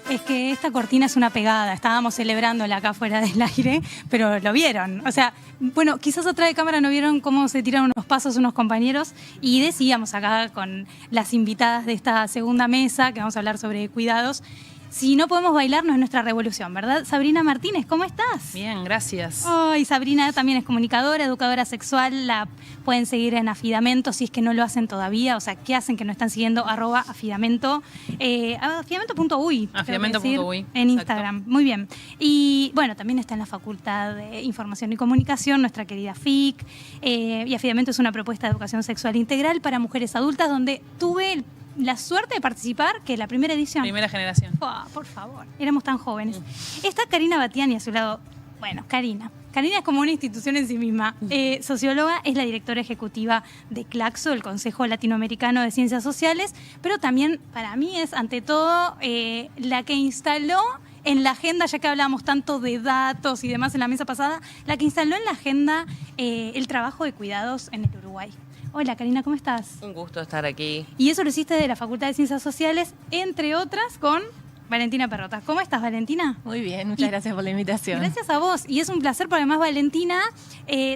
Es que esta cortina es una pegada. Estábamos celebrándola acá fuera del aire, pero lo vieron. O sea, bueno, quizás atrás de cámara no vieron cómo se tiraron unos pasos unos compañeros y decíamos acá con las invitadas de esta segunda mesa, que vamos a hablar sobre cuidados. Si no podemos bailar, no es nuestra revolución, ¿verdad? Sabrina Martínez, ¿cómo estás? Bien, gracias. Ay, Sabrina también es comunicadora, educadora sexual. La pueden seguir en Afidamento si es que no lo hacen todavía. O sea, ¿qué hacen que no están siguiendo? @afidamento. Afidamento.uy. Afidamento.uy. En Instagram. Muy bien. Y bueno, también está en la Facultad de Información y Comunicación, nuestra querida FIC. Y Afidamento es una propuesta de educación sexual integral para mujeres adultas donde tuve la suerte de participar, que la primera edición. Primera generación. Oh, por favor, éramos tan jóvenes. Está Karina Batiani a su lado. Bueno, Karina. Karina es como una institución en sí misma. Socióloga, es la directora ejecutiva de CLACSO, el Consejo Latinoamericano de Ciencias Sociales, pero también para mí es, ante todo, la que instaló en la agenda, ya que hablábamos tanto de datos y demás en la mesa pasada, la que instaló en la agenda el trabajo de cuidados en el Uruguay. Hola Karina, ¿cómo estás? Un gusto estar aquí. Y eso lo hiciste de la Facultad de Ciencias Sociales, entre otras con Valentina Perrota. ¿Cómo estás, Valentina? Muy bien, muchas gracias por la invitación. Gracias a vos. Y es un placer porque además Valentina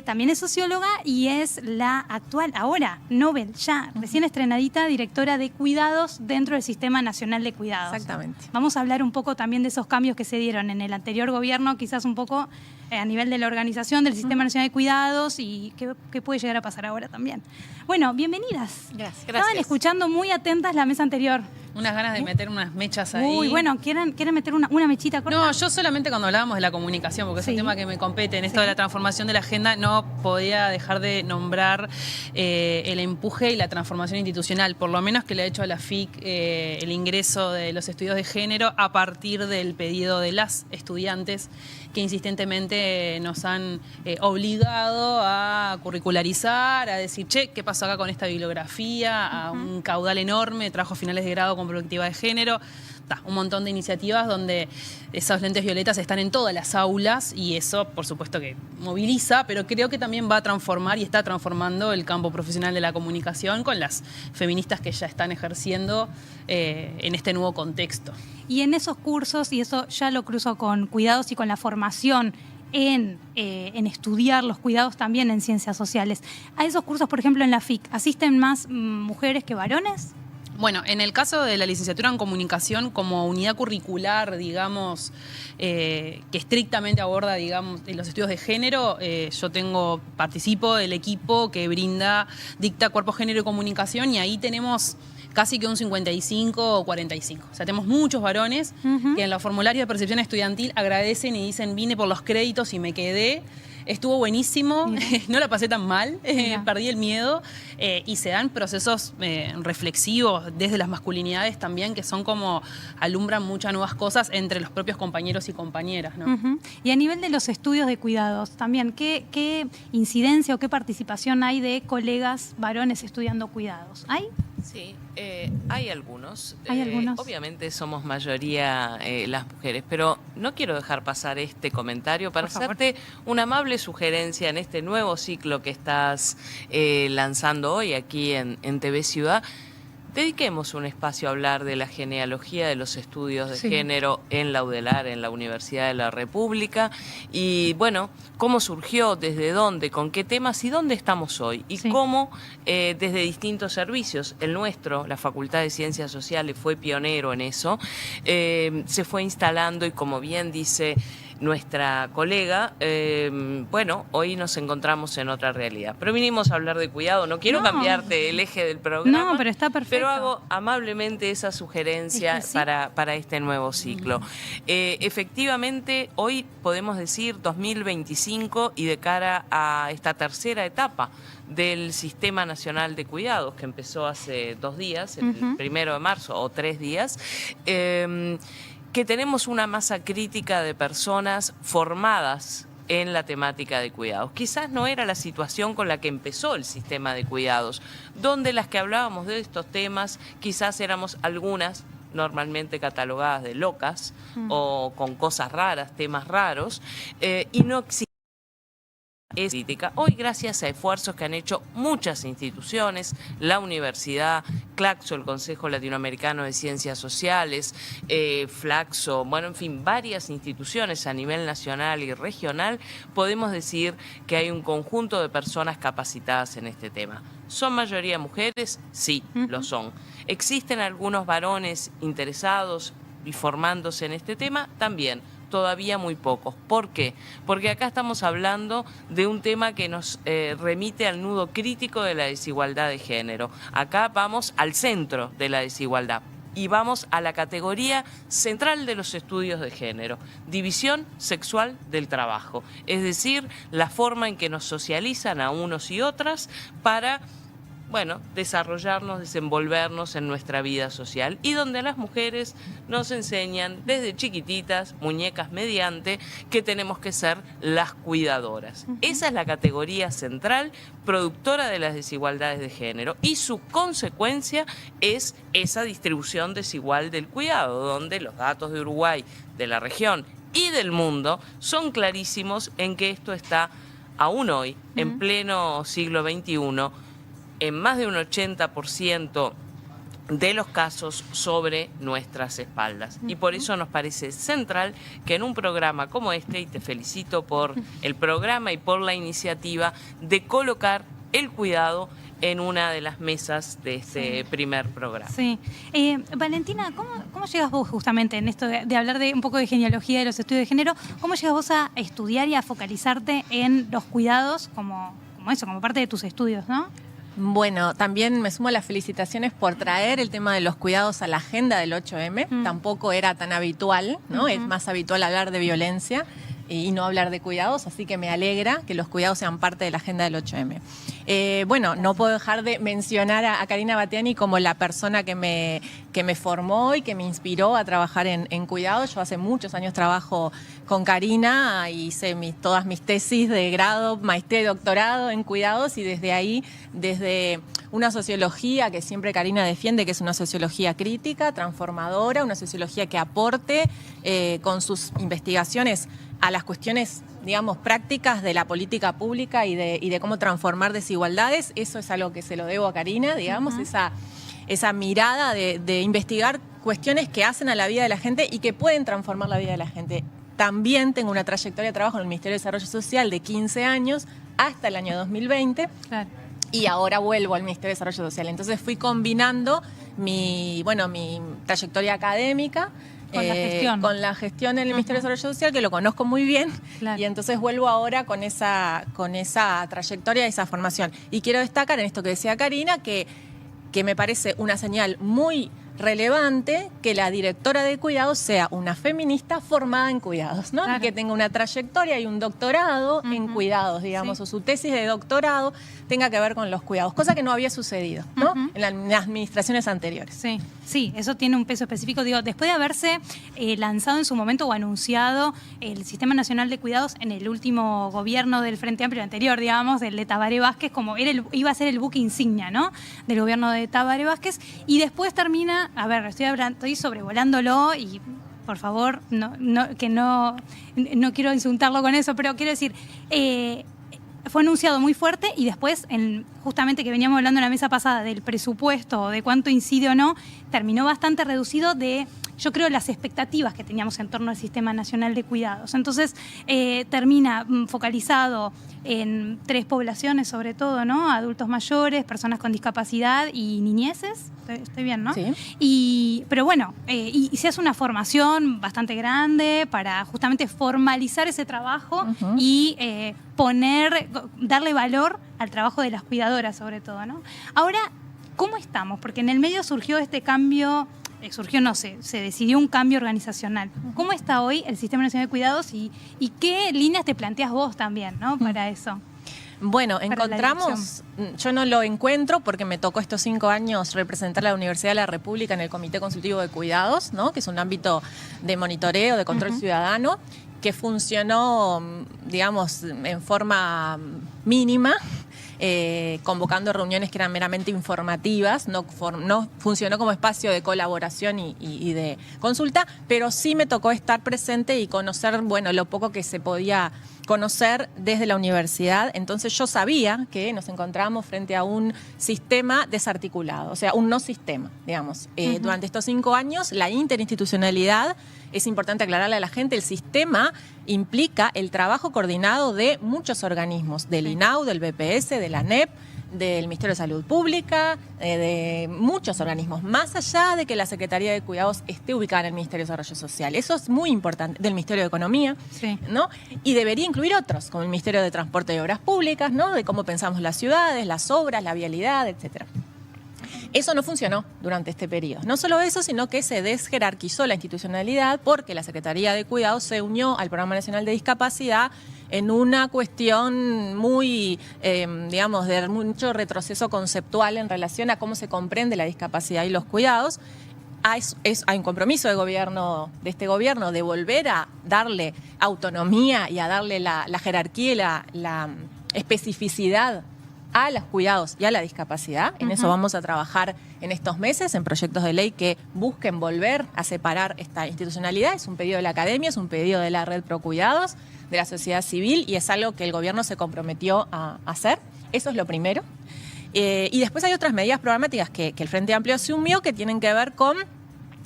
también es socióloga y es la actual, ahora, Nobel, ya, recién estrenadita, directora de cuidados dentro del Sistema Nacional de Cuidados. Exactamente. Vamos a hablar un poco también de esos cambios que se dieron en el anterior gobierno, quizás un poco a nivel de la organización del Sistema Nacional de Cuidados y qué puede llegar a pasar ahora también. Bueno, bienvenidas. Gracias. Estaban escuchando muy atentas la mesa anterior. Unas ganas de meter unas mechas ahí. Uy, bueno, ¿quieren meter una mechita corta? No, yo solamente cuando hablábamos de la comunicación, porque es un tema que me compete en esto de la transformación de la agenda, no podía dejar de nombrar el empuje y la transformación institucional, por lo menos que le ha hecho a la FIC el ingreso de los estudios de género a partir del pedido de las estudiantes que insistentemente nos han obligado a curricularizar, a decir, che, ¿qué pasó acá con esta bibliografía? A un caudal enorme de trabajos finales de grado con perspectiva de género. Un montón de iniciativas donde esos lentes violetas están en todas las aulas y eso, por supuesto, que moviliza, pero creo que también va a transformar y está transformando el campo profesional de la comunicación con las feministas que ya están ejerciendo en este nuevo contexto. Y en esos cursos, y eso ya lo cruzo con cuidados y con la formación en estudiar los cuidados también en ciencias sociales, ¿a esos cursos, por ejemplo, en la FIC, asisten más mujeres que varones? Bueno, en el caso de la licenciatura en comunicación, como unidad curricular, digamos, que estrictamente aborda, digamos, los estudios de género, yo participo del equipo que dicta cuerpo, género y comunicación, y ahí tenemos casi que un 55 o 45. O sea, tenemos muchos varones que en los formularios de percepción estudiantil agradecen y dicen, vine por los créditos y me quedé. Estuvo buenísimo, no la pasé tan mal, perdí el miedo y se dan procesos reflexivos desde las masculinidades también que son como alumbran muchas nuevas cosas entre los propios compañeros y compañeras, ¿no? Y a nivel de los estudios de cuidados también, ¿qué incidencia o qué participación hay de colegas varones estudiando cuidados? ¿Hay? Sí, hay algunos. ¿Hay algunos? Obviamente somos mayoría las mujeres, pero no quiero dejar pasar este comentario para hacerte una amable sugerencia en este nuevo ciclo que estás lanzando hoy aquí en TV Ciudad. Dediquemos un espacio a hablar de la genealogía de los estudios de género en la UDELAR, en la Universidad de la República, y bueno, cómo surgió, desde dónde, con qué temas y dónde estamos hoy, y cómo desde distintos servicios, el nuestro, la Facultad de Ciencias Sociales, fue pionero en eso, se fue instalando y como bien dice nuestra colega, bueno, hoy nos encontramos en otra realidad. Pero vinimos a hablar de cuidado, no quiero cambiarte el eje del programa. No, pero está perfecto. Pero hago amablemente esa sugerencia para este nuevo ciclo. Efectivamente, hoy podemos decir 2025 y de cara a esta tercera etapa del Sistema Nacional de Cuidados, que empezó hace 2 días, el 1 de marzo, o 3 días, que tenemos una masa crítica de personas formadas en la temática de cuidados. Quizás no era la situación con la que empezó el sistema de cuidados, donde las que hablábamos de estos temas quizás éramos algunas normalmente catalogadas de locas o con cosas raras, temas raros, y no existía es crítica. Hoy, gracias a esfuerzos que han hecho muchas instituciones, la universidad, Claxo, el Consejo Latinoamericano de Ciencias Sociales, Flaxo, bueno, en fin, varias instituciones a nivel nacional y regional, podemos decir que hay un conjunto de personas capacitadas en este tema. ¿Son mayoría mujeres? Sí, lo son. ¿Existen algunos varones interesados y formándose en este tema? También. Todavía muy pocos. ¿Por qué? Porque acá estamos hablando de un tema que nos remite al nudo crítico de la desigualdad de género. Acá vamos al centro de la desigualdad y vamos a la categoría central de los estudios de género, división sexual del trabajo. Es decir, la forma en que nos socializan a unos y otras para desarrollarnos, desenvolvernos en nuestra vida social y donde las mujeres nos enseñan desde chiquititas, muñecas mediante, que tenemos que ser las cuidadoras. Esa es la categoría central, productora de las desigualdades de género y su consecuencia es esa distribución desigual del cuidado, donde los datos de Uruguay, de la región y del mundo son clarísimos en que esto está aún hoy, en pleno siglo XXI, en más de un 80% de los casos sobre nuestras espaldas. Y por eso nos parece central que en un programa como este, y te felicito por el programa y por la iniciativa de colocar el cuidado en una de las mesas de este primer programa. Sí. Valentina, ¿cómo llegas vos justamente en esto de hablar de un poco de genealogía de los estudios de género? ¿Cómo llegas vos a estudiar y a focalizarte en los cuidados como parte de tus estudios, ¿no? Bueno, también me sumo a las felicitaciones por traer el tema de los cuidados a la agenda del 8M. Tampoco era tan habitual, ¿no? Es más habitual hablar de violencia y no hablar de cuidados, así que me alegra que los cuidados sean parte de la agenda del 8M. No puedo dejar de mencionar a Karina Battiani como la persona que me formó y que me inspiró a trabajar en cuidados. Yo hace muchos años trabajo con Karina, hice todas mis tesis de grado, maestría y doctorado en cuidados y desde ahí, desde una sociología que siempre Karina defiende, que es una sociología crítica, transformadora, una sociología que aporte con sus investigaciones a las cuestiones, digamos, prácticas de la política pública y de cómo transformar desigualdades. Eso es algo que se lo debo a Karina, digamos, esa mirada de investigar cuestiones que hacen a la vida de la gente y que pueden transformar la vida de la gente. También tengo una trayectoria de trabajo en el Ministerio de Desarrollo Social de 15 años hasta el año 2020. Claro. Y ahora vuelvo al Ministerio de Desarrollo Social. Entonces fui combinando mi trayectoria académica con la gestión en el Ministerio de Desarrollo Social, que lo conozco muy bien, y entonces vuelvo ahora con esa trayectoria, esa formación. Y quiero destacar en esto que decía Karina, que me parece una señal muy relevante que la directora de cuidados sea una feminista formada en cuidados, ¿no? Claro. Y que tenga una trayectoria y un doctorado en cuidados, digamos, o su tesis de doctorado tenga que ver con los cuidados, cosa que no había sucedido, ¿no? En las administraciones anteriores. Sí, eso tiene un peso específico. Digo, después de haberse lanzado en su momento o anunciado el Sistema Nacional de Cuidados en el último gobierno del Frente Amplio anterior, digamos, del de Tabaré Vázquez, como iba a ser el buque insignia, ¿no? Del gobierno de Tabaré Vázquez, y después termina. A ver, estoy sobrevolándolo y, por favor, no quiero insultarlo con eso, pero quiero decir, fue anunciado muy fuerte y después, justamente que veníamos hablando en la mesa pasada del presupuesto, de cuánto incide o no, terminó bastante reducido de, yo creo, las expectativas que teníamos en torno al Sistema Nacional de Cuidados. Entonces, termina focalizado en 3 poblaciones, sobre todo, ¿no? Adultos mayores, personas con discapacidad y niñeces. Estoy bien, ¿no? Sí. Pero bueno, y se hace una formación bastante grande para justamente formalizar ese trabajo y darle valor al trabajo de las cuidadoras, sobre todo, ¿no? Ahora, ¿cómo estamos? Porque en el medio surgió este cambio. Se decidió un cambio organizacional. ¿Cómo está hoy el Sistema Nacional de Cuidados y qué líneas te planteas vos también, ¿no? Para eso. Bueno, encontramos, yo no lo encuentro porque me tocó estos 5 años representar a la Universidad de la República en el Comité Consultivo de Cuidados, ¿no? Que es un ámbito de monitoreo, de control ciudadano, que funcionó, digamos, en forma mínima, convocando reuniones que eran meramente informativas, no funcionó como espacio de colaboración y de consulta, pero sí me tocó estar presente y conocer, bueno, lo poco que se podía conocer desde la universidad. Entonces yo sabía que nos encontramos frente a un sistema desarticulado, o sea, un no sistema, digamos. Durante estos 5 años, la interinstitucionalidad, es importante aclararle a la gente, el sistema implica el trabajo coordinado de muchos organismos, del INAU, del BPS, de la ANEP, del Ministerio de Salud Pública, de muchos organismos, más allá de que la Secretaría de Cuidados esté ubicada en el Ministerio de Desarrollo Social. Eso es muy importante, del Ministerio de Economía, ¿no? Y debería incluir otros, como el Ministerio de Transporte y Obras Públicas, ¿no? De cómo pensamos las ciudades, las obras, la vialidad, etcétera. Eso no funcionó durante este periodo. No solo eso, sino que se desjerarquizó la institucionalidad porque la Secretaría de Cuidados se unió al Programa Nacional de Discapacidad en una cuestión muy, digamos, de mucho retroceso conceptual en relación a cómo se comprende la discapacidad y los cuidados. Hay un compromiso de este gobierno de volver a darle autonomía y a darle la jerarquía y la especificidad a los cuidados y a la discapacidad. En eso vamos a trabajar en estos meses, en proyectos de ley que busquen volver a separar esta institucionalidad. Es un pedido de la academia, es un pedido de la Red Pro Cuidados, de la sociedad civil, y es algo que el gobierno se comprometió a hacer. Eso es lo primero. Y después hay otras medidas programáticas que el Frente Amplio asumió que tienen que ver con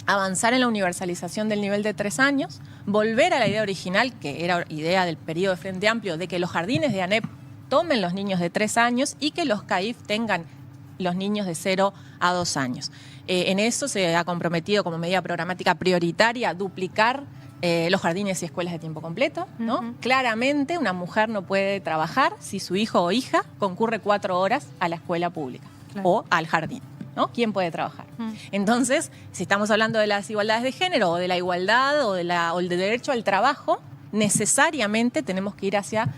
avanzar en la universalización del nivel de 3 años, volver a la idea original, que era idea del periodo de Frente Amplio, de que los jardines de ANEP tomen los niños de 3 años y que los CAIF tengan los niños de 0 a 2 años. En eso se ha comprometido como medida programática prioritaria duplicar los jardines y escuelas de tiempo completo, ¿no? Claramente una mujer no puede trabajar si su hijo o hija concurre 4 horas a la escuela pública o al jardín, ¿no? ¿Quién puede trabajar? Entonces, si estamos hablando de las desigualdades de género o de la igualdad o del derecho al trabajo, necesariamente tenemos que ir hacia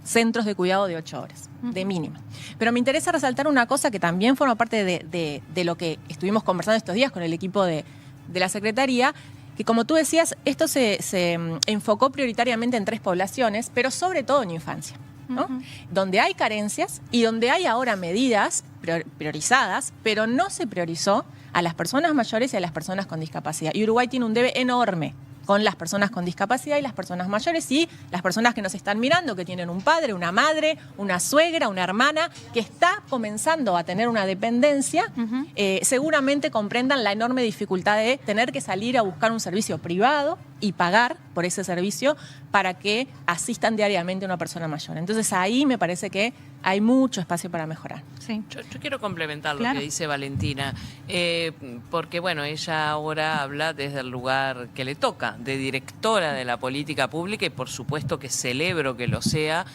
centros de cuidado de 8 horas, de mínima. Pero me interesa resaltar una cosa que también forma parte de lo que estuvimos conversando estos días con el equipo de la Secretaría, que como tú decías, esto se enfocó prioritariamente en 3 poblaciones, pero sobre todo en infancia, ¿no? Donde hay carencias y donde hay ahora medidas priorizadas, pero no se priorizó a las personas mayores y a las personas con discapacidad. Y Uruguay tiene un debe enorme con las personas con discapacidad y las personas mayores y las personas que nos están mirando, que tienen un padre, una madre, una suegra, una hermana, que está comenzando a tener una dependencia, seguramente comprendan la enorme dificultad de tener que salir a buscar un servicio privado y pagar por ese servicio para que asistan diariamente a una persona mayor. Entonces ahí me parece que hay mucho espacio para mejorar. Sí. Yo quiero complementar lo que dice Valentina, porque bueno, ella ahora habla desde el lugar que le toca, de directora de la política pública, y por supuesto que celebro que lo sea,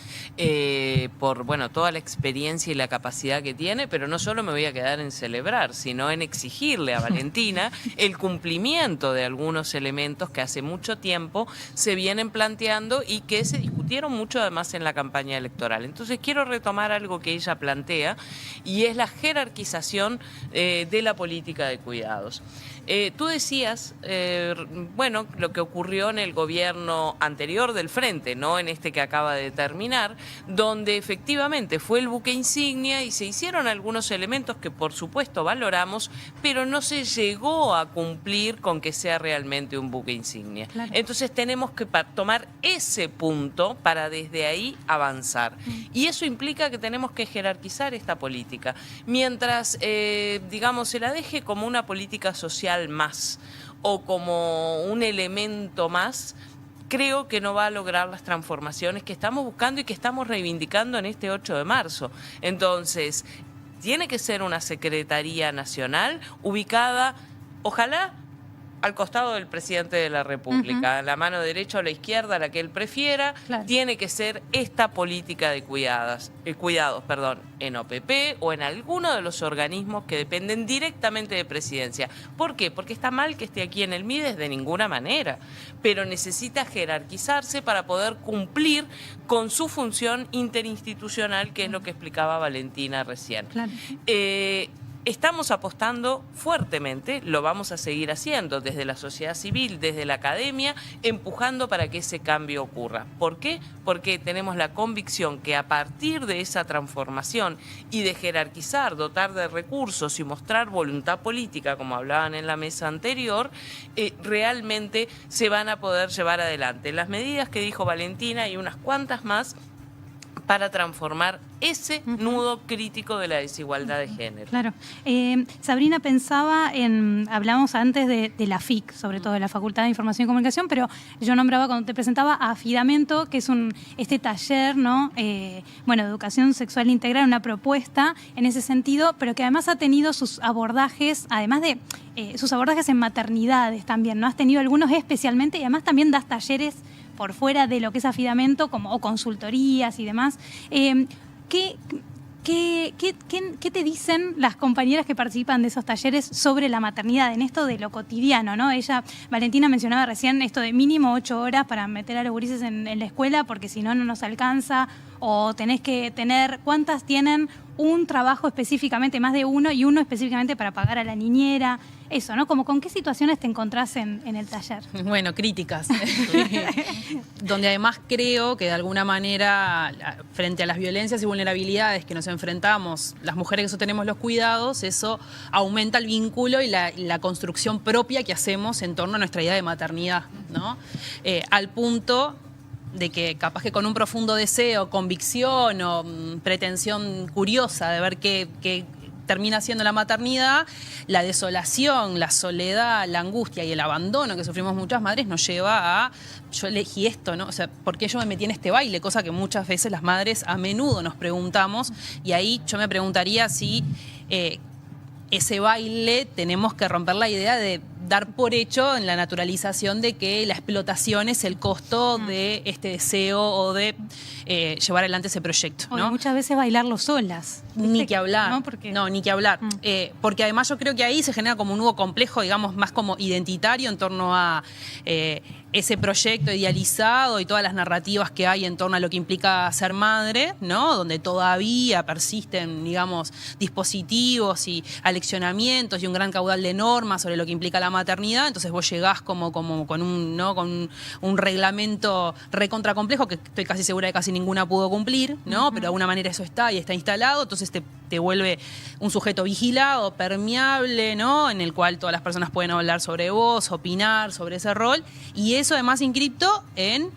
por bueno, toda la experiencia y la capacidad que tiene, pero no solo me voy a quedar en celebrar, sino en exigirle a Valentina el cumplimiento de algunos elementos que hace mucho tiempo se vienen planteando y que se discutieron mucho además en la campaña electoral. Entonces quiero retomar algo que ella plantea, y es la jerarquización de la política de cuidados. Tú decías, bueno, lo que ocurrió en el gobierno anterior del Frente, no en este que acaba de terminar, donde efectivamente fue el buque insignia y se hicieron algunos elementos que por supuesto valoramos, pero no se llegó a cumplir con que sea realmente un buque insignia. Claro. Entonces tenemos que tomar ese punto para desde ahí avanzar. Y eso implica que tenemos que jerarquizar esta política. Mientras, digamos, se la deje como una política social más o como un elemento más, creo que no va a lograr las transformaciones que estamos buscando y que estamos reivindicando en este 8 de marzo. Entonces, tiene que ser una Secretaría Nacional ubicada, ojalá, al costado del presidente de la República, la mano derecha o la izquierda, la que él prefiera. Claro. Tiene que ser esta política de cuidados, en OPP o en alguno de los organismos que dependen directamente de Presidencia. ¿Por qué? Porque está mal que esté aquí en el MIDES de ninguna manera, pero necesita jerarquizarse para poder cumplir con su función interinstitucional, que es lo que explicaba Valentina recién. Claro. estamos apostando fuertemente, lo vamos a seguir haciendo desde la sociedad civil, desde la academia, empujando para que ese cambio ocurra. ¿Por qué? Porque tenemos la convicción que a partir de esa transformación y de jerarquizar, dotar de recursos y mostrar voluntad política, como hablaban en la mesa anterior, realmente se van a poder llevar adelante las medidas que dijo Valentina y unas cuantas más para transformar ese nudo crítico de la desigualdad de género. Claro. Sabrina, pensaba hablamos antes de la FIC, sobre todo de la Facultad de Información y Comunicación, pero yo nombraba cuando te presentaba a Afidamento, que es este taller, ¿no? Educación sexual integral, una propuesta en ese sentido, pero que además ha tenido sus abordajes, además de sus abordajes en maternidades también, ¿no? Has tenido algunos especialmente y además también das talleres por fuera de lo que es Afidamento, o consultorías y demás. ¿Qué te dicen las compañeras que participan de esos talleres sobre la maternidad, en esto de lo cotidiano, ¿no? Valentina mencionaba recién esto de mínimo 8 horas para meter a los gurises en la escuela, porque si no, no nos alcanza, o tenés que tener, ¿cuántas tienen un trabajo específicamente, más de uno, y uno específicamente para pagar a la niñera? Eso, ¿no? Como ¿con qué situaciones te encontrás en el taller? Bueno, críticas. Donde además creo que de alguna manera, frente a las violencias y vulnerabilidades que nos enfrentamos, las mujeres que sostenemos los cuidados, eso aumenta el vínculo y la construcción propia que hacemos en torno a nuestra idea de maternidad, ¿no? Al punto de que capaz que con un profundo deseo, convicción o pretensión curiosa de ver qué termina siendo la maternidad, la desolación, la soledad, la angustia y el abandono que sufrimos muchas madres nos lleva a, yo elegí esto, ¿no? O sea, ¿por qué yo me metí en este baile? Cosa que muchas veces las madres a menudo nos preguntamos, y ahí yo me preguntaría si ese baile tenemos que romper la idea de dar por hecho en la naturalización de que la explotación es el costo de este deseo o de llevar adelante ese proyecto, ¿no? O muchas veces bailarlo solas. Ni que hablar. ¿No? Porque... No, ni que hablar. Porque además yo creo que ahí se genera como un nudo complejo, digamos, más como identitario en torno a ese proyecto idealizado y todas las narrativas que hay en torno a lo que implica ser madre, ¿no? Donde todavía persisten, digamos, dispositivos y aleccionamientos y un gran caudal de normas sobre lo que implica la maternidad. Entonces vos llegás como con un reglamento recontra complejo que estoy casi segura de que casi ninguna pudo cumplir, ¿no? Pero de alguna manera eso está y está instalado, entonces te vuelve un sujeto vigilado, permeable, ¿no? En el cual todas las personas pueden hablar sobre vos, opinar sobre ese rol, y eso además inscripto en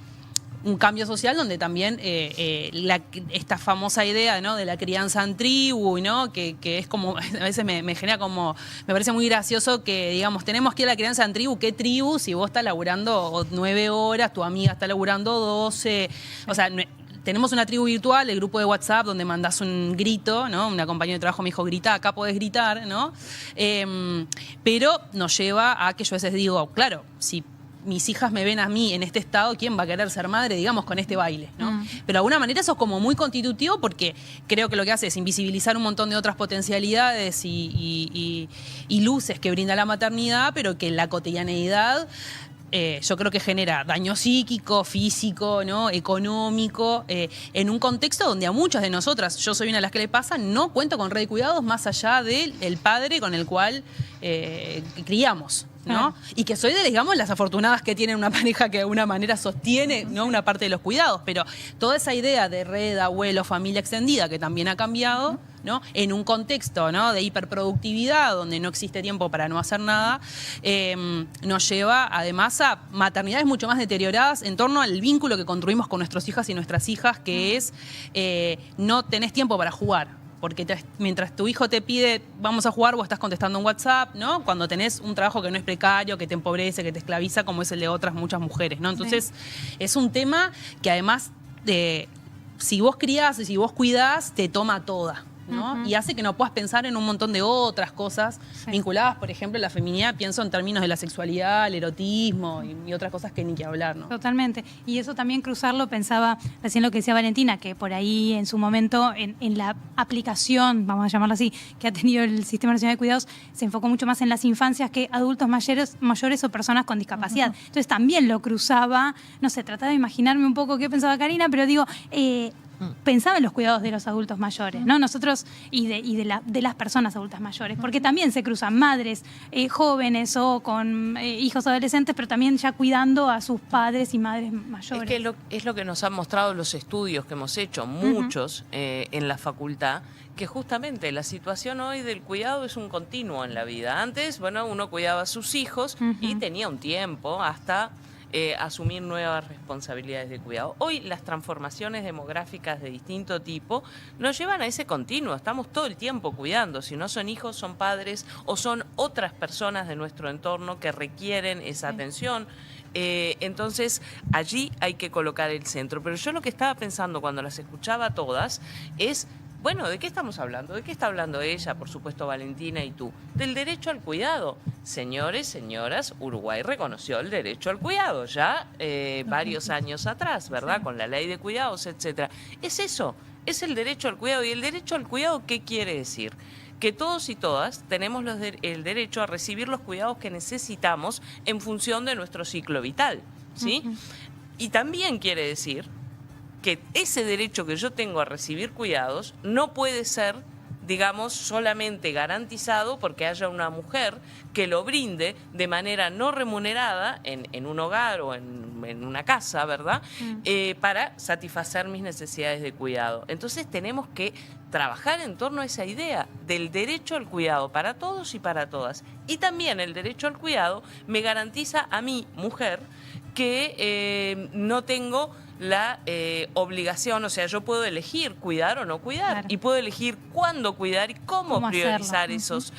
un cambio social donde también esta famosa idea, ¿no? De la crianza en tribu, ¿no? Que es como, a veces me genera como, me parece muy gracioso que, digamos, tenemos que ir a la crianza en tribu. ¿Qué tribu? Si vos estás laburando 9 horas, tu amiga está laburando 12, o sea, tenemos una tribu virtual, el grupo de WhatsApp, donde mandás un grito, ¿no? Una compañera de trabajo me dijo, grita, acá podés gritar, ¿no? Pero nos lleva a que yo a veces digo, claro, si mis hijas me ven a mí en este estado, ¿quién va a querer ser madre, digamos, con este baile, ¿no? Pero de alguna manera eso es como muy constitutivo, porque creo que lo que hace es invisibilizar un montón de otras potencialidades y luces que brinda la maternidad, pero que en la cotidianeidad yo creo que genera daño psíquico, físico, ¿no? Económico, en un contexto donde a muchas de nosotras, yo soy una de las que le pasa, no cuento con red de cuidados más allá del padre con el cual criamos, ¿no? Y que soy de, digamos, las afortunadas que tienen una pareja que de alguna manera sostiene, ¿no? Una parte de los cuidados, pero toda esa idea de red, abuelo, familia extendida, que también ha cambiado, ¿no? En un contexto, ¿no? De hiperproductividad, donde no existe tiempo para no hacer nada, nos lleva además a maternidades mucho más deterioradas en torno al vínculo que construimos con nuestros hijas y nuestras hijas, que es no tenés tiempo para jugar. Porque mientras tu hijo te pide, vamos a jugar, vos estás contestando un WhatsApp, ¿no? Cuando tenés un trabajo que no es precario, que te empobrece, que te esclaviza, como es el de otras muchas mujeres, ¿no? Entonces, es un tema que además, si vos criás y si vos cuidás, te toma toda, ¿no? Y hace que no puedas pensar en un montón de otras cosas vinculadas, por ejemplo, a la feminidad. Pienso en términos de la sexualidad, el erotismo y otras cosas que ni que hablar, ¿no? Totalmente. Y eso también cruzarlo, pensaba recién lo que decía Valentina, que por ahí en su momento en la aplicación, vamos a llamarlo así, que ha tenido el Sistema Nacional de Cuidados, se enfocó mucho más en las infancias que adultos mayores o personas con discapacidad. Entonces también lo cruzaba, no sé, trataba de imaginarme un poco qué pensaba Karina, pero digo, pensaba en los cuidados de los adultos mayores, ¿no? Nosotros y de las personas adultas mayores, porque también se cruzan madres jóvenes o con hijos adolescentes, pero también ya cuidando a sus padres y madres mayores. Es que es lo que nos han mostrado los estudios que hemos hecho, muchos, en la facultad, que justamente la situación hoy del cuidado es un continuo en la vida. Antes, bueno, uno cuidaba a sus hijos y tenía un tiempo hasta asumir nuevas responsabilidades de cuidado. Hoy las transformaciones demográficas de distinto tipo nos llevan a ese continuo. Estamos todo el tiempo cuidando. Si no son hijos, son padres o son otras personas de nuestro entorno que requieren esa atención. Entonces allí hay que colocar el centro. Pero yo lo que estaba pensando cuando las escuchaba todas es... Bueno, ¿de qué estamos hablando? ¿De qué está hablando ella, por supuesto, Valentina y tú? Del derecho al cuidado. Señores, señoras, Uruguay reconoció el derecho al cuidado ya varios años atrás, ¿verdad? Sí. Con la ley de cuidados, etcétera. Es eso, es el derecho al cuidado. ¿Y el derecho al cuidado qué quiere decir? Que todos y todas tenemos el derecho a recibir los cuidados que necesitamos en función de nuestro ciclo vital, ¿sí? Y también quiere decir que ese derecho que yo tengo a recibir cuidados no puede ser, digamos, solamente garantizado porque haya una mujer que lo brinde de manera no remunerada en un hogar o en una casa, ¿verdad? Para satisfacer mis necesidades de cuidado. Entonces tenemos que trabajar en torno a esa idea del derecho al cuidado para todos y para todas. Y también el derecho al cuidado me garantiza a mí, mujer, que no tengo la obligación, o sea, yo puedo elegir cuidar o no cuidar, claro, y puedo elegir cuándo cuidar y cómo priorizar esos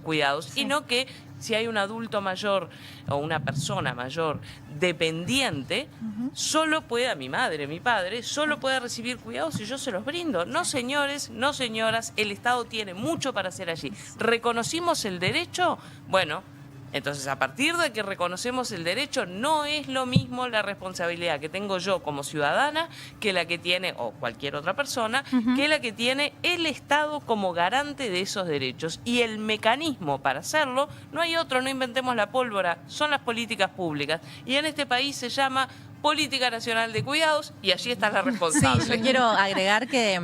cuidados, y no que si hay un adulto mayor o una persona mayor dependiente, solo pueda mi madre, mi padre, solo pueda recibir cuidados si yo se los brindo. No, señores, no, señoras, el Estado tiene mucho para hacer allí. ¿Reconocimos el derecho? Bueno, entonces, a partir de que reconocemos el derecho, no es lo mismo la responsabilidad que tengo yo como ciudadana que la que tiene, o cualquier otra persona, que la que tiene el Estado como garante de esos derechos. Y el mecanismo para hacerlo, no hay otro, no inventemos la pólvora, son las políticas públicas. Y en este país se llama Política Nacional de Cuidados y allí está la responsable. Sí, yo quiero agregar que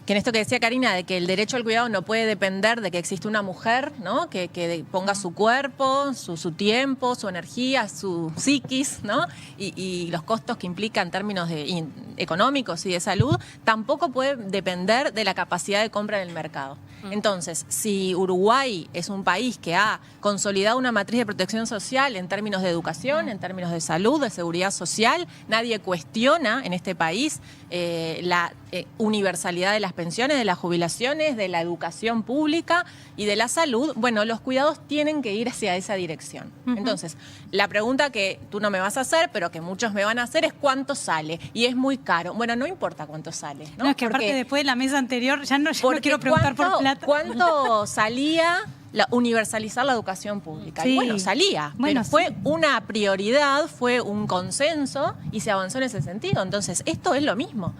en esto que decía Karina, de que el derecho al cuidado no puede depender de que existe una mujer, ¿no? Que ponga su cuerpo, su tiempo, su energía, su psiquis, ¿no? Y los costos que implica en términos económicos y de salud, tampoco puede depender de la capacidad de compra en el mercado. Entonces, si Uruguay es un país que ha consolidado una matriz de protección social en términos de educación, en términos de salud, de seguridad social, nadie cuestiona en este país la universalidad de las pensiones, de las jubilaciones, de la educación pública y de la salud. Bueno, los cuidados tienen que ir hacia esa dirección. Entonces, la pregunta que tú no me vas a hacer, pero que muchos me van a hacer es ¿cuánto sale? Y es muy caro. Bueno, no importa cuánto sale, ¿no? No, es que porque, aparte después de la mesa anterior ya no quiero preguntar por plata. ¿Cuánto salía universalizar la educación pública? Sí. Y bueno, salía. Bueno, sí, fue una prioridad, fue un consenso y se avanzó en ese sentido. Entonces, esto es lo mismo.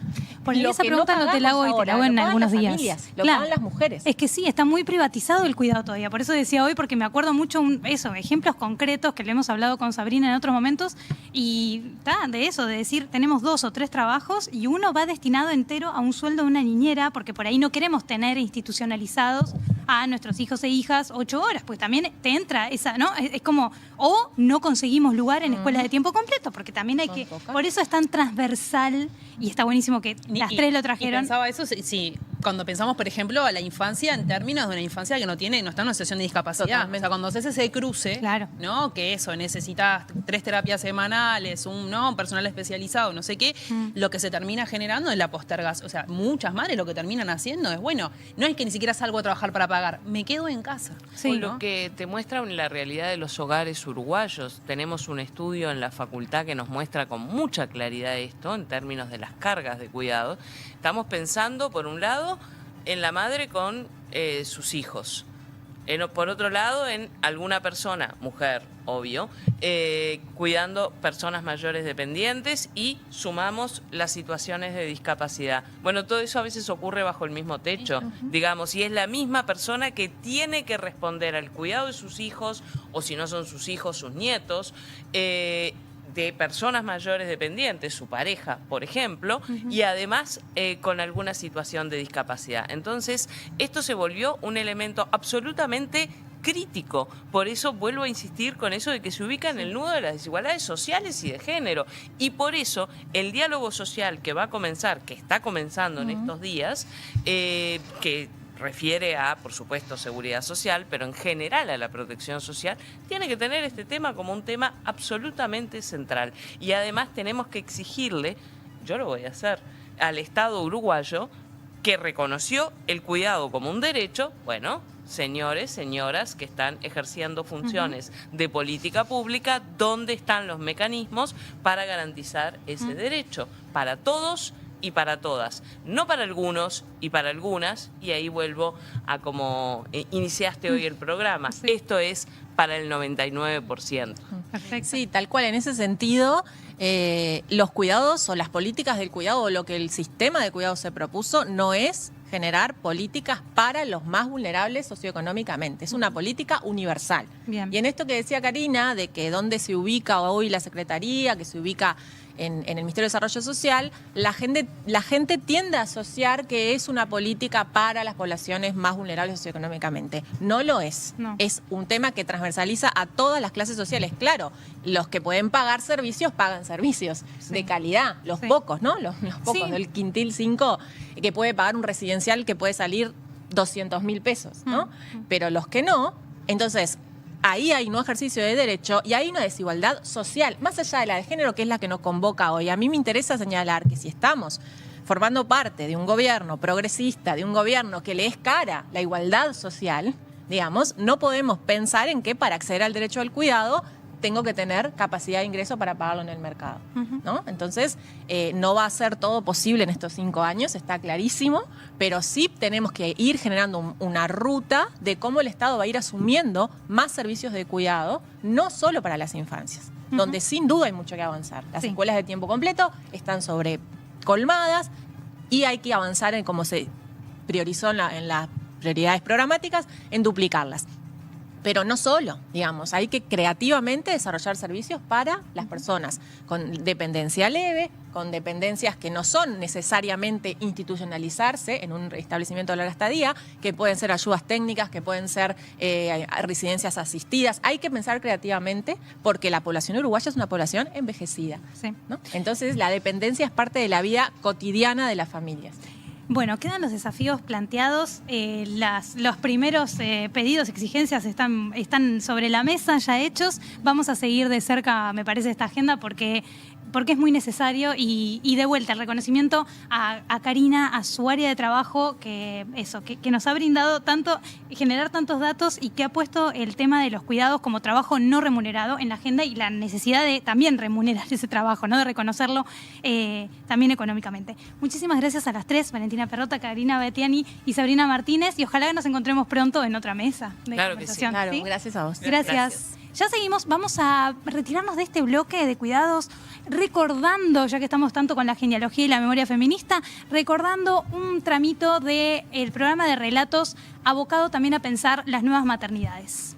Por esa pregunta no te la hago y te la hago en algunos días. Lo pagan las mujeres. Es que sí, está muy privatizado el cuidado todavía. Por eso decía hoy, porque me acuerdo mucho ejemplos concretos que le hemos hablado con Sabrina en otros momentos, y de eso, de decir, tenemos 2 o 3 trabajos y uno va destinado entero a un sueldo de una niñera, porque por ahí no queremos tener institucionalizados a nuestros hijos e hijas 8 horas, pues también te entra esa, ¿no? Es como, o no conseguimos lugar en escuelas de tiempo completo, porque también hay que, por eso es tan transversal y está buenísimo que las 3 lo trajeron. Y pensaba eso, sí, cuando pensamos, por ejemplo, a la infancia en términos de una infancia que no está en una situación de discapacidad. Totalmente. O sea, cuando haces ese cruce, claro, ¿no? Que eso, necesitas 3 terapias semanales, un personal especializado, no sé qué, lo que se termina generando es la postergación. O sea, muchas madres lo que terminan haciendo es, bueno, no es que ni siquiera salgo a trabajar para pagar, me quedo en casa. Sí, ¿no? Lo que te muestra la realidad de los hogares uruguayos. Tenemos un estudio en la facultad que nos muestra con mucha claridad esto en términos de las cargas de cuidado. Estamos pensando, por un lado, en la madre con sus hijos. Por otro lado, en alguna persona, mujer, obvio, cuidando personas mayores dependientes, y sumamos las situaciones de discapacidad. Bueno, todo eso a veces ocurre bajo el mismo techo, digamos, y es la misma persona que tiene que responder al cuidado de sus hijos, o si no son sus hijos, sus nietos, de personas mayores dependientes, su pareja, por ejemplo, y además con alguna situación de discapacidad. Entonces, esto se volvió un elemento absolutamente crítico. Por eso vuelvo a insistir con eso de que se ubica en el nudo de las desigualdades sociales y de género. Y por eso el diálogo social que va a comenzar, que está comenzando en estos días, que refiere a, por supuesto, seguridad social, pero en general a la protección social, tiene que tener este tema como un tema absolutamente central. Y además tenemos que exigirle, yo lo voy a hacer, al Estado uruguayo, que reconoció el cuidado como un derecho, bueno, señores, señoras que están ejerciendo funciones de política pública, ¿dónde están los mecanismos para garantizar ese derecho? Para todos y para todas, no para algunos y para algunas, y ahí vuelvo a como iniciaste hoy el programa. Esto es para el 99%. Perfecto. Sí, tal cual. En ese sentido, los cuidados o las políticas del cuidado o lo que el sistema de cuidado se propuso no es generar políticas para los más vulnerables socioeconómicamente. Es una política universal. Bien. Y en esto que decía Karina, de que dónde se ubica hoy la Secretaría, que se ubica en el Ministerio de Desarrollo Social, la gente tiende a asociar que es una política para las poblaciones más vulnerables socioeconómicamente. No lo es. No. Es un tema que transversaliza a todas las clases sociales. Claro, los que pueden pagar servicios, pagan servicios de calidad. Los pocos, ¿no? Los pocos del quintil 5, que puede pagar un residencial que puede salir 200.000 pesos, ¿no? Pero los que no, entonces ahí hay no ejercicio de derecho y hay una desigualdad social, más allá de la de género, que es la que nos convoca hoy. A mí me interesa señalar que si estamos formando parte de un gobierno progresista, de un gobierno que le es cara la igualdad social, digamos, no podemos pensar en que para acceder al derecho al cuidado tengo que tener capacidad de ingreso para pagarlo en el mercado, ¿no? Entonces, no va a ser todo posible en estos 5 años, está clarísimo, pero sí tenemos que ir generando una ruta de cómo el Estado va a ir asumiendo más servicios de cuidado, no solo para las infancias, donde sin duda hay mucho que avanzar. Las escuelas de tiempo completo están sobrecolmadas y hay que avanzar en cómo se priorizó en las prioridades programáticas, en duplicarlas. Pero no solo, digamos, hay que creativamente desarrollar servicios para las personas con dependencia leve, con dependencias que no son necesariamente institucionalizarse en un establecimiento de larga estadía, que pueden ser ayudas técnicas, que pueden ser residencias asistidas. Hay que pensar creativamente porque la población uruguaya es una población envejecida, ¿no? Entonces la dependencia es parte de la vida cotidiana de las familias. Bueno, quedan los desafíos planteados, los primeros pedidos, exigencias están sobre la mesa, ya hechos. Vamos a seguir de cerca, me parece, esta agenda porque es muy necesario y de vuelta el reconocimiento a Karina, a su área de trabajo, que nos ha brindado generar tantos datos y que ha puesto el tema de los cuidados como trabajo no remunerado en la agenda y la necesidad de también remunerar ese trabajo, ¿no? De reconocerlo también económicamente. Muchísimas gracias a las tres, Valentina Perrota, Karina Batiani y Sabrina Martínez, y ojalá que nos encontremos pronto en otra mesa de conversación. Claro, ¿sí? Gracias a vos. Gracias. Ya seguimos, vamos a retirarnos de este bloque de cuidados, recordando, ya que estamos tanto con la genealogía y la memoria feminista, recordando un tramito del programa de relatos abocado también a pensar las nuevas maternidades.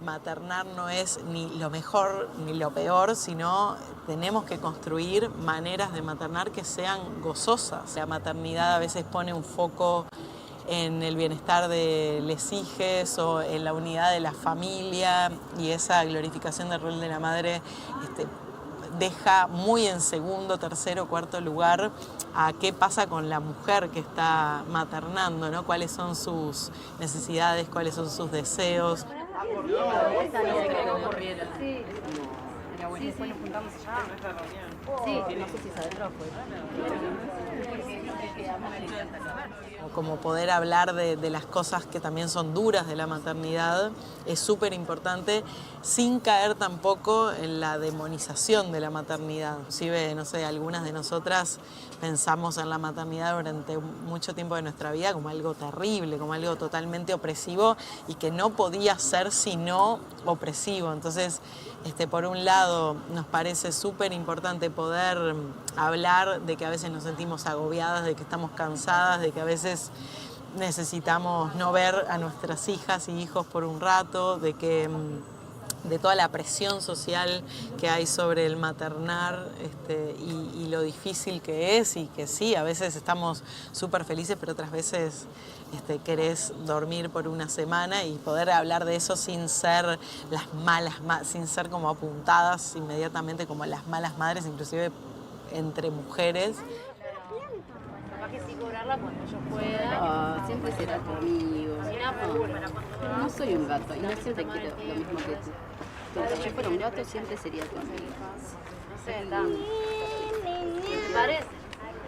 Maternar no es ni lo mejor ni lo peor, sino tenemos que construir maneras de maternar que sean gozosas. La maternidad a veces pone un foco en el bienestar de les hijes o en la unidad de la familia, y esa glorificación del rol de la madre deja muy en segundo, tercero, cuarto lugar a qué pasa con la mujer que está maternando, ¿no? Cuáles son sus necesidades, cuáles son sus deseos. Como poder hablar de las cosas que también son duras de la maternidad es súper importante, sin caer tampoco en la demonización de la maternidad. Inclusive, no sé, algunas de nosotras pensamos en la maternidad durante mucho tiempo de nuestra vida como algo terrible, como algo totalmente opresivo y que no podía ser sino opresivo. Entonces, por un lado, nos parece súper importante poder hablar de que a veces nos sentimos agobiadas, de que estamos cansadas, de que a veces necesitamos no ver a nuestras hijas y hijos por un rato, de que de toda la presión social que hay sobre el maternar y lo difícil que es, y que sí, a veces estamos súper felices, pero otras veces querés dormir por una semana, y poder hablar de eso sin ser las malas, sin ser como apuntadas inmediatamente como las malas madres, inclusive entre mujeres. Capaz que sí cobrarla cuando yo pueda. Siempre será tu amigo. No soy un gato y no siempre quiero lo mismo que tú. Pero si yo fuera un gato, siempre sería tu amigo. No sé, ¿te parece?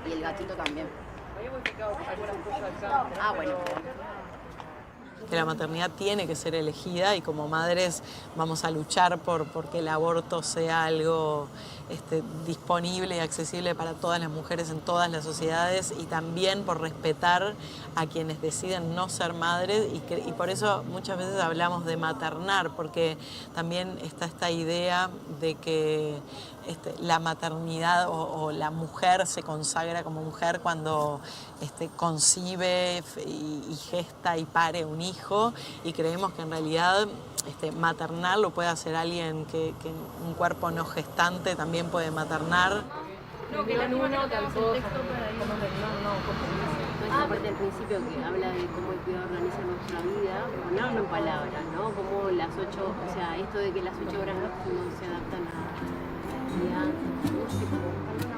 Y el gatito también. Bueno. Que la maternidad tiene que ser elegida, y como madres vamos a luchar porque el aborto sea algo disponible y accesible para todas las mujeres en todas las sociedades, y también por respetar a quienes deciden no ser madres, y por eso muchas veces hablamos de maternar, porque también está esta idea de que la maternidad o la mujer se consagra como mujer cuando concibe y gesta y pare un hijo, y creemos que en realidad maternar lo puede hacer alguien que un cuerpo no gestante también puede maternar. No, que en uno tampoco. Esa parte del principio que habla de cómo el cuidado organiza nuestra vida, ponerlo en palabras, ¿no? Como las 8, o sea, esto de que las 8 horas no se adaptan a la actividad, no sé cómo.